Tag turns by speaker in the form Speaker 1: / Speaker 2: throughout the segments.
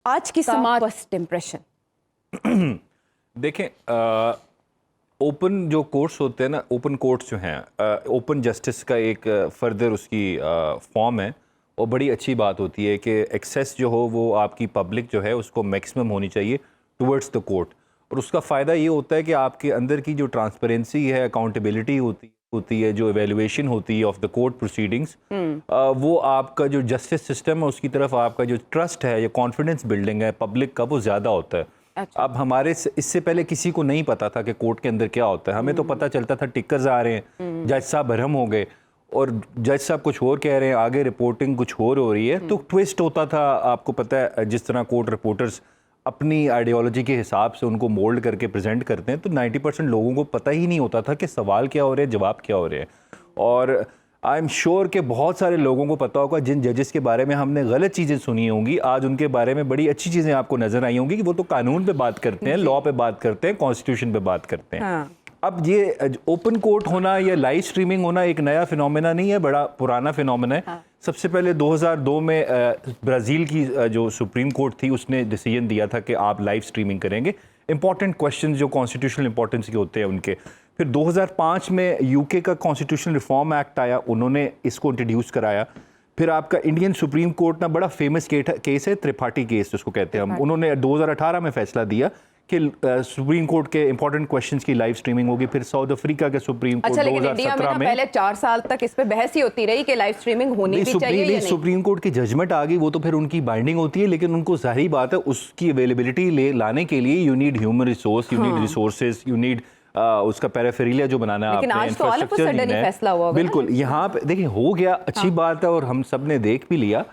Speaker 1: आज की समाज फर्स्ट इम्प्रेशन?
Speaker 2: देखें, ओपन जो कोर्ट्स होते हैं ना, ओपन कोर्ट्स जो हैं, ओपन जस्टिस का एक फर्दर उसकी फॉर्म है और बड़ी अच्छी बात होती है कि एक्सेस जो हो वो आपकी पब्लिक जो है उसको मैक्सिमम होनी चाहिए टुवर्ड्स द कोर्ट। और उसका फ़ायदा ये होता है कि आपके अंदर की जो ट्रांसपेरेंसी है, अकाउंटेबिलिटी होती है, जो एवेलुएशन होती है ऑफ द कोर्ट प्रोसीडिंग्स, वो आपका जो जस्टिस सिस्टम है उसकी तरफ आपका जो ट्रस्ट है या कॉन्फिडेंस बिल्डिंग है पब्लिक का, वो ज़्यादा होता है।
Speaker 1: अच्छा।
Speaker 2: अब हमारे इससे पहले किसी को नहीं पता था कि कोर्ट के अंदर क्या होता है। हमें तो पता चलता था टिकर्स आ रहे हैं, जज साहब बरहम हो गए और जज साहब कुछ और कह रहे हैं, आगे रिपोर्टिंग कुछ और हो रही है, तो ट्विस्ट होता था। आपको पता है जिस तरह कोर्ट रिपोर्टर्स अपनी आइडियोलॉजी के हिसाब से उनको मोल्ड करके प्रेजेंट करते हैं, तो 90% लोगों को पता ही नहीं होता था कि सवाल क्या हो रहे हैं, जवाब क्या हो रहे हैं। और आई एम श्योर कि बहुत सारे लोगों को पता होगा जिन जजेस के बारे में हमने गलत चीज़ें सुनी होंगी, आज उनके बारे में बड़ी अच्छी चीज़ें आपको नजर आई होंगी कि वो तो कानून पे बात करते हैं, लॉ पे बात करते हैं, कॉन्स्टिट्यूशन पे बात करते हैं।
Speaker 1: हाँ।
Speaker 2: अब ये ओपन कोर्ट होना या लाइव स्ट्रीमिंग होना एक नया फिनोमेना नहीं है, बड़ा पुराना फिनोमेना है। हाँ। सबसे पहले 2002 में ब्राज़ील की जो सुप्रीम कोर्ट थी उसने डिसीजन दिया था कि आप लाइव स्ट्रीमिंग करेंगे इंपॉर्टेंट क्वेश्चंस जो कॉन्स्टिट्यूशनल इंपॉर्टेंस के होते हैं उनके। फिर 2005 में यूके का कॉन्स्टिट्यूशनल रिफॉर्म एक्ट आया, उन्होंने इसको इंट्रोड्यूस कराया। फिर आपका इंडियन सुप्रीम कोर्ट ना बड़ा फेमस केस है, त्रिपाठी केस जिसको कहते हैं हम, उन्होंने 2018 में फैसला दिया कि सुप्रीम कोर्ट के इंपॉर्टेंट क्वेश्चंस की लाइव स्ट्रीमिंग होगी। फिर साउथ अफ्रीका के सुप्रीम कोर्ट 2017 में
Speaker 1: पहले 4 साल तक इस पे बहस ही होती रही कि लाइव स्ट्रीमिंग होनी भी चाहिए या नहीं।
Speaker 2: सुप्रीम कोर्ट की जजमेंट आ गई, वो तो फिर उनकी बाइंडिंग होती है, लेकिन उनको जाहिर बात है उसकी अवेलेबिलिटी लाने के लिए you need human resource, you need resources, you need उसका पैराफेरिलिया जो बनाना है आपने,
Speaker 1: इंफ्रास्ट्रक्चर फैसला हुआ।
Speaker 2: बिल्कुल, यहाँ पे देखिए हो गया, अच्छी बात है और हम सब ने देख भी लिया।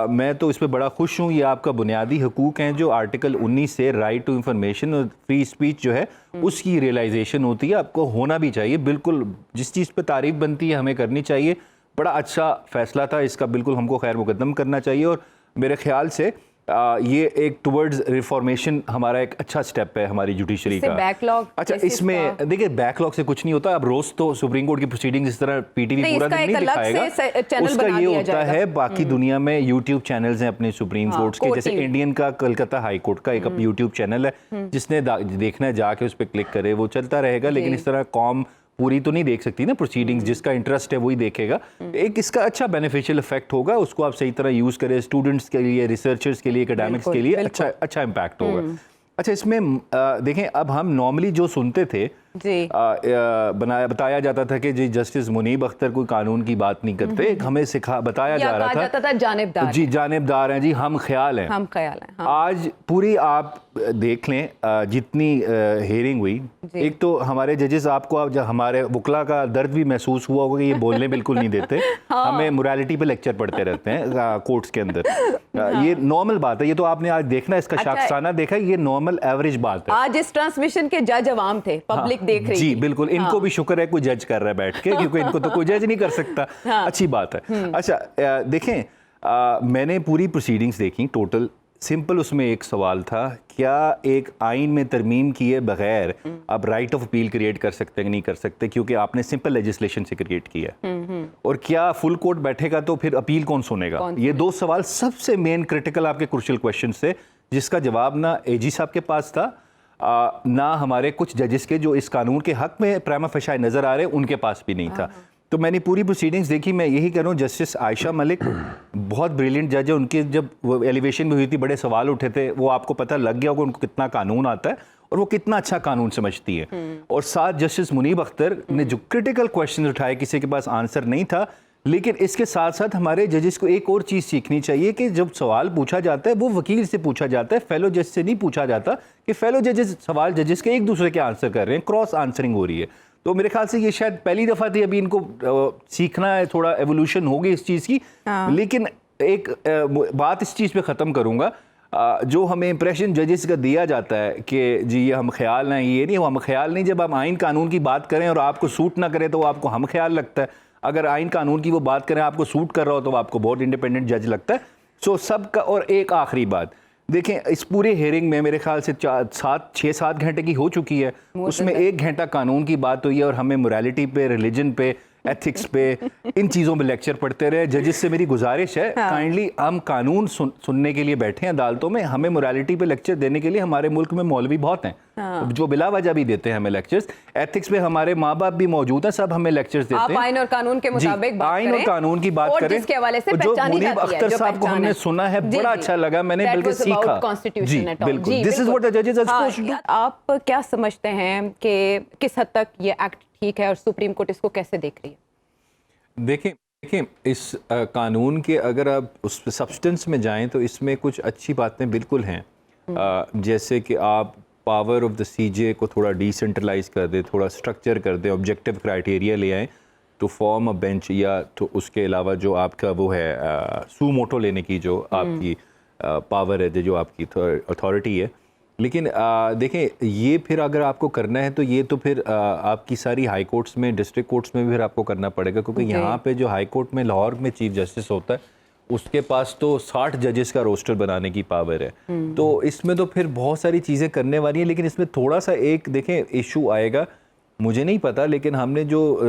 Speaker 2: मैं तो इस पे बड़ा खुश हूँ। ये आपका बुनियादी हकूक हैं जो आर्टिकल 19 से राइट टू इंफॉर्मेशन और फ्री स्पीच जो है उसकी रियलाइजेशन होती है, आपको होना भी चाहिए। बिल्कुल जिस चीज़ पे तारीफ बनती है हमें करनी चाहिए। बड़ा अच्छा फैसला था इसका, बिल्कुल हमको खैर मुकद्दम करना चाहिए। और मेरे ख्याल से ये एक टुवर्ड्स रिफॉर्मेशन हमारा एक अच्छा स्टेप है हमारी जुडिशरी का।
Speaker 1: बैकलॉग,
Speaker 2: अच्छा, इसमें देखिए बैकलॉग से कुछ नहीं होता। अब रोज तो सुप्रीम कोर्ट की प्रोसीडिंग इस तरह पीटीवी पूरा दिन नहीं दिखाएगा, उसका ये होता है बाकी दुनिया में यूट्यूब चैनल्स हैं अपने सुप्रीम कोर्ट्स के, जैसे इंडियन का कलकत्ता हाई कोर्ट का एक यूट्यूब चैनल है, जिसने देखना है जाके उस पर क्लिक करे, वो चलता रहेगा। लेकिन इस तरह कॉम पूरी तो नहीं देख सकती ना प्रोसीडिंग्स, जिसका इंटरेस्ट है वही देखेगा। एक इसका अच्छा बेनिफिशियल इफेक्ट होगा, उसको आप सही तरह यूज करें, स्टूडेंट्स के लिए, रिसर्चर्स के लिए, एकेडमिक्स के लिए अच्छा इम्पैक्ट होगा। अच्छा, इसमें देखें, अब हम नॉर्मली जो सुनते थे बताया जाता था कि जी जस्टिस मुनीब अख्तर कोई कानून की बात नहीं करते, हमें बताया जा रहा था
Speaker 1: जानिबदार
Speaker 2: जी, जानिबदार हैं जी, हम ख्याल हैं,
Speaker 1: हम ख्याल हैं। हाँ।
Speaker 2: आज पूरी आप देख लें जितनी हेयरिंग हुई, एक तो हमारे जजेस, आपको जब हमारे वकला का दर्द भी महसूस हुआ होगा कि ये बोलने बिल्कुल नहीं देते। हाँ। हमें मोरालिटी पे लेक्चर पढ़ते रहते हैं कोर्ट्स के अंदर। हाँ। ये नॉर्मल बात है, ये तो आपने आज देखना, इसका शाखसाना देखा, ये नॉर्मल एवरेज बात है।
Speaker 1: आज इस ट्रांसमिशन के जज अवाम थे, पब्लिक देख रही
Speaker 2: जी बिल्कुल, इनको भी शुक्र है कोई जज कर रहा है बैठ के, क्योंकि इनको तो कोई जज नहीं कर सकता। अच्छी बात है। अच्छा देखें, मैंने पूरी प्रोसीडिंग्स देखी टोटल। सिंपल उसमें एक सवाल था, क्या एक आइन में तरमीम किए बगैर आप राइट ऑफ अपील क्रिएट कर सकते हैं कि नहीं कर सकते, क्योंकि आपने सिंपल लेजिस्लेशन से क्रिएट किया। और क्या फुल कोर्ट बैठेगा तो फिर अपील कौन सुनेगा? ये दो सवाल सबसे मेन क्रिटिकल आपके क्रूशियल क्वेश्चन से, जिसका जवाब ना एजी साहब के पास था ना हमारे कुछ जजेस के जो इस कानून के हक में प्राइमा फेशी नजर आ रहे उनके पास भी नहीं था। तो मैंने पूरी प्रोसीडिंग्स देखी। मैं यही कह रहा हूँ, जस्टिस आयशा मलिक बहुत ब्रिलियंट जज है। उनके जब वो एलिवेशन में हुई थी बड़े सवाल उठे थे, वो आपको पता लग गया होगा उनको कितना कानून आता है और वो कितना अच्छा कानून समझती है। और साथ जस्टिस मुनीब अख्तर ने जो क्रिटिकल क्वेश्चन उठाए, किसी के पास आंसर नहीं था। लेकिन इसके साथ साथ हमारे जजेस को एक और चीज़ सीखनी चाहिए कि जब सवाल पूछा जाता है वो वकील से पूछा जाता है, फेलो जज से नहीं पूछा जाता कि फेलो जजेस सवाल जजेस के एक दूसरे के आंसर कर रहे हैं, क्रॉस आंसरिंग हो रही है। तो मेरे ख्याल से ये शायद पहली दफ़ा थी, अभी इनको सीखना है, थोड़ा एवोल्यूशन होगी इस चीज़ की। लेकिन एक बात इस चीज़ पे ख़त्म करूँगा, जो हमें इंप्रेशन जजेस का दिया जाता है कि जी ये हम ख्याल नहीं, ये नहीं, हम ख्याल नहीं। जब हम आइन कानून की बात करें और आपको सूट ना करे तो आपको हम ख्याल लगता है। अगर आइन कानून की वो बात करें आपको सूट कर रहा हो तो आपको बहुत इंडिपेंडेंट जज लगता है। सो सबका। और एक आखिरी बात देखें, इस पूरे हेयरिंग में मेरे ख्याल से 6-7 घंटे की हो चुकी है, उसमें 1 घंटा कानून की बात हुई है और हमें मोरालिटी पे, रिलीजन पे, एथिक्स पे, इन चीज़ों पे लेक्चर पढ़ते रहे। जजेस से मेरी गुजारिश है, काइंडली हम कानून सुनने के लिए बैठे हैं अदालतों में, हमें मोरालिटी पे लेक्चर देने के लिए हमारे मुल्क में मौलवी बहुत हैं जो बिला वजह भी देते हैं हमें लेक्चर्स। एथिक्स पे हमारे माँ बाप भी मौजूद हैं, सब हमें लेक्चर्स देते हैं।
Speaker 1: आप आइन और कानून के मुताबिक बात
Speaker 2: आइन और कानून की बात करें,
Speaker 1: जिसके हवाले से
Speaker 2: जो
Speaker 1: पहचानी
Speaker 2: मुनीब
Speaker 1: जाती है,
Speaker 2: अख्तर
Speaker 1: जो
Speaker 2: साहब को हमने सुना है, बड़ा अच्छा लगा, मैंने बल्कि सीखा। जी बिल्कुल, दिस इज व्हाट द जजेस आर सपोज्ड टू डू।
Speaker 1: आप क्या समझते हैं कि किस हद तक ये एक्ट ठीक है और सुप्रीम कोर्ट इसको कैसे देख रही है?
Speaker 2: देखें इस कानून के अगर आप उस सब्सटेंस में जाएं तो इसमें कुछ अच्छी बातें बिल्कुल हैं, जैसे कि आप पावर ऑफ द सीजे को थोड़ा डिसेंट्रलाइज कर दें, थोड़ा स्ट्रक्चर कर दें, ऑब्जेक्टिव क्राइटेरिया ले आएँ टू फॉर्म अ बेंच, या तो उसके अलावा जो आपका वो है सू मोटो लेने की जो आपकी पावर है, जो आपकी अथॉरिटी है। लेकिन देखें ये फिर अगर आपको करना है तो ये तो फिर आपकी सारी हाई कोर्ट्स में, डिस्ट्रिक्ट कोर्ट्स में भी फिर आपको करना पड़ेगा, क्योंकि यहाँ पे जो हाई कोर्ट में लाहौर में चीफ जस्टिस होता है उसके पास तो 60 जजेस का रोस्टर बनाने की पावर है। तो इसमें तो फिर बहुत सारी चीज़ें करने वाली हैं, लेकिन इसमें थोड़ा सा एक देखें इशू आएगा, मुझे नहीं पता, लेकिन हमने जो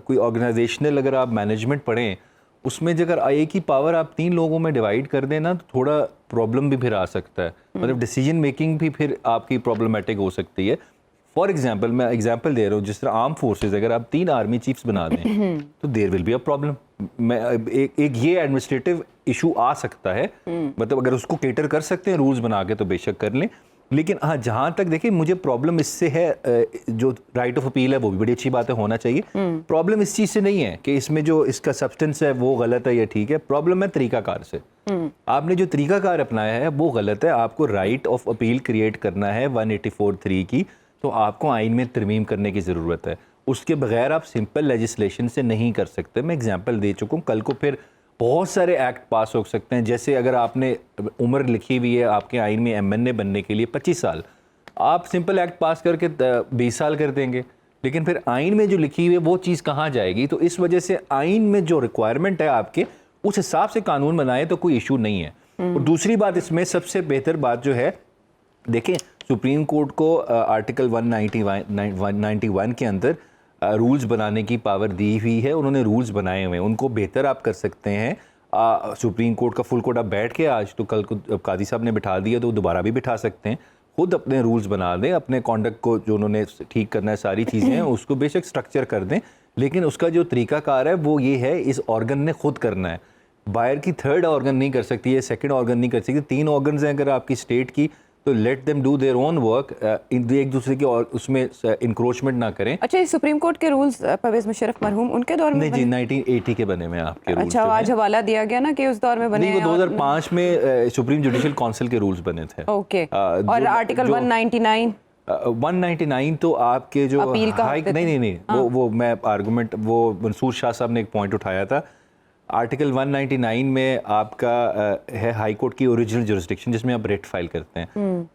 Speaker 2: कोई ऑर्गेनाइजेशनल अगर आप मैनेजमेंट पढ़ें उसमें अगर एक ही पावर आप 3 लोगों में डिवाइड कर देना तो थोड़ा प्रॉब्लम भी फिर आ सकता है, मतलब डिसीजन मेकिंग भी फिर आपकी प्रॉब्लमैटिक हो सकती है। फॉर एग्जांपल, मैं एग्जांपल दे रहा हूँ, जिस तरह आर्म फोर्सेस अगर आप 3 आर्मी चीफ्स बना दें तो there will be a problem. एक ये एडमिनिस्ट्रेटिव इशू आ सकता है, मतलब अगर उसको केटर कर सकते हैं रूल्स बना के तो बेशक कर लें। लेकिन हाँ, जहाँ तक देखिए मुझे प्रॉब्लम इससे है, जो राइट ऑफ अपील है वो भी बड़ी अच्छी बात है, होना चाहिए। प्रॉब्लम इस चीज़ से नहीं है कि इसमें जो इसका सब्सटेंस है वो गलत है या ठीक है, प्रॉब्लम है तरीकाकार से। आपने जो तरीकाकार अपनाया है वो गलत है। आपको राइट ऑफ अपील क्रिएट करना है 184(3) की, तो आपको आइन में तरमीम करने की ज़रूरत है। उसके बगैर आप सिंपल लेजिस्लेशन से नहीं कर सकते। मैं एग्जाम्पल दे चुका हूँ, कल को फिर बहुत सारे एक्ट पास हो सकते हैं। जैसे अगर आपने उम्र लिखी हुई है आपके आइन में MNA बनने के लिए 25 साल, आप सिंपल एक्ट पास करके 20 साल कर देंगे, लेकिन फिर आइन में जो लिखी हुई है वो चीज़ कहाँ जाएगी? तो इस वजह से आइन में जो रिक्वायरमेंट है आपके, उस हिसाब से कानून बनाए तो कोई इशू नहीं है। और दूसरी बात, इसमें सबसे बेहतर बात जो है, देखें सुप्रीम कोर्ट को आर्टिकल 191 के अंदर रूल्स बनाने की पावर दी हुई है। उन्होंने रूल्स बनाए हुए हैं, उनको बेहतर आप कर सकते हैं। सुप्रीम कोर्ट का फुल कोर्ट आप बैठ के, आज तो कल को काजी साहब ने बिठा दिया तो दोबारा भी बिठा सकते हैं, खुद अपने रूल्स बना दें, अपने कॉन्डक्ट को जो उन्होंने ठीक करना है, सारी चीज़ें हैं उसको बेशक स्ट्रक्चर कर दें, लेकिन उसका जो तरीकाकार है वो ये है, इस ऑर्गन ने खुद करना है। बाहर की थर्ड ऑर्गन नहीं कर सकती है, सेकंड ऑर्गन नहीं कर सकती। 3 ऑर्गन हैं अगर आपकी स्टेट की, तो let them do their own work, एक दूसरे की और उसमें इंक्रोचमेंट ना करें।
Speaker 1: अच्छा, ये सुप्रीम कोर्ट के रूल्स परवेज मुशर्रफ मरहूम उनके दौर में
Speaker 2: नहीं जी, 1980 के बने हुए आपके रूल्स।
Speaker 1: अच्छा, आज हवाला दिया गया ना कि उस दौर में बने।
Speaker 2: नहीं, वो 2005 में सुप्रीम जुडिशल काउंसिल के रूल्स बने थे।
Speaker 1: ओके, और आर्टिकल
Speaker 2: 199 तो आपके जो
Speaker 1: अपील का
Speaker 2: नहीं वो मैं आर्गूमेंट, वो मंसूर शाह साहब ने एक पॉइंट उठाया था। आर्टिकल 199 में आपका है हाई कोर्ट की ओरिजिनल जुरिस्डिक्शन, जिसमें आप रेट फाइल करते हैं।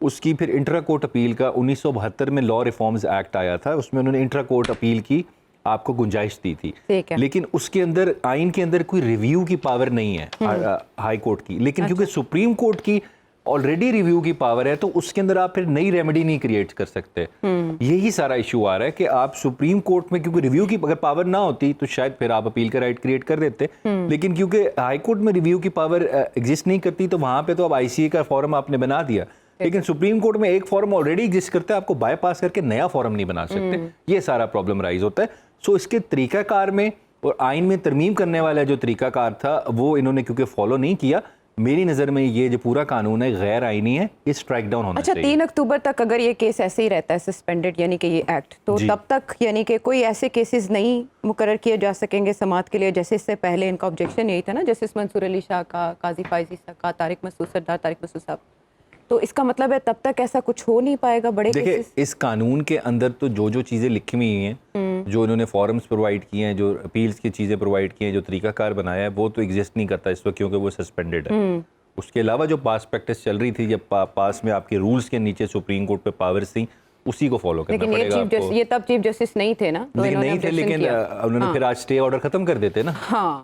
Speaker 2: उसकी फिर इंट्रा कोर्ट अपील का 1972 में लॉ रिफॉर्म्स एक्ट आया था, उसमें उन्होंने इंट्रा कोर्ट अपील की आपको गुंजाइश दी थी, लेकिन उसके अंदर आइन के अंदर कोई रिव्यू की पावर नहीं है हाई कोर्ट की। लेकिन क्योंकि सुप्रीम कोर्ट की ऑलरेडी रिव्यू की पावर है, तो उसके अंदर आप फिर नई रेमेडी नहीं क्रिएट कर सकते। यही सारा इशू आ रहा है कि आप सुप्रीम कोर्ट में, क्योंकि रिव्यू की अगर पावर ना होती तो शायद फिर आप अपील का राइट क्रिएट कर देते, लेकिन क्योंकि हाई कोर्ट में रिव्यू की पावर एग्जिस्ट नहीं करती, तो वहां पे तो अब ICA का फॉर्म आपने बना दिया, लेकिन सुप्रीम कोर्ट में एक फॉर्म ऑलरेडी एग्जिस्ट करता है, आपको बाईपास करके नया फॉर्म नहीं बना सकते। ये सारा प्रॉब्लम राइज होता है। सो इसके तरीकाकार में और आइन में तरमीम करने वाला जो तरीकाकार था वो इन्होंने क्योंकि फॉलो नहीं किया, मेरी नज़र में ये जो पूरा कानून है गैर आईनी है, ये स्ट्राइक डाउन होना चाहिए।
Speaker 1: 3 अक्टूबर तक अगर ये केस ऐसे ही रहता है सस्पेंडेड, यानी कि ये एक्ट, तो तब तक यानी कि कोई ऐसे केसेस नहीं मुकर्रर किए जा सकेंगे समात के लिए, जैसे इससे पहले इनका ऑब्जेक्शन यही था ना, जस्टिस मंसूर अली शाह का, काजी फायजी साहब का, तारिक मसूद, सरदार तारिक मसूद साहब। तो इसका मतलब है तब तक ऐसा कुछ हो नहीं पाएगा बड़े
Speaker 2: देखिए, इस कानून के अंदर तो जो चीज़ें लिखी हुई हैं, जो इन्होंने फॉरम्स प्रोवाइड किए हैं, जो अपील्स की चीज़ें प्रोवाइड की हैं, जो तरीकाकार बनाया है, वो तो एग्जिस्ट नहीं करता इस वक्त, क्योंकि वो सस्पेंडेड है। उसके अलावा जो पास प्रैक्टिस चल रही थी, जब पास में आपके रूल्स के नीचे सुप्रीम कोर्ट पे पावर्स थी, उसी को फॉलो करना पड़ेगा आपको।
Speaker 1: ये तब चीफ जस्टिस नहीं थे ना,
Speaker 2: नहीं थे, लेकिन उन्होंने फिर आज स्टे ऑर्डर खत्म कर देते ना।
Speaker 1: हाँ।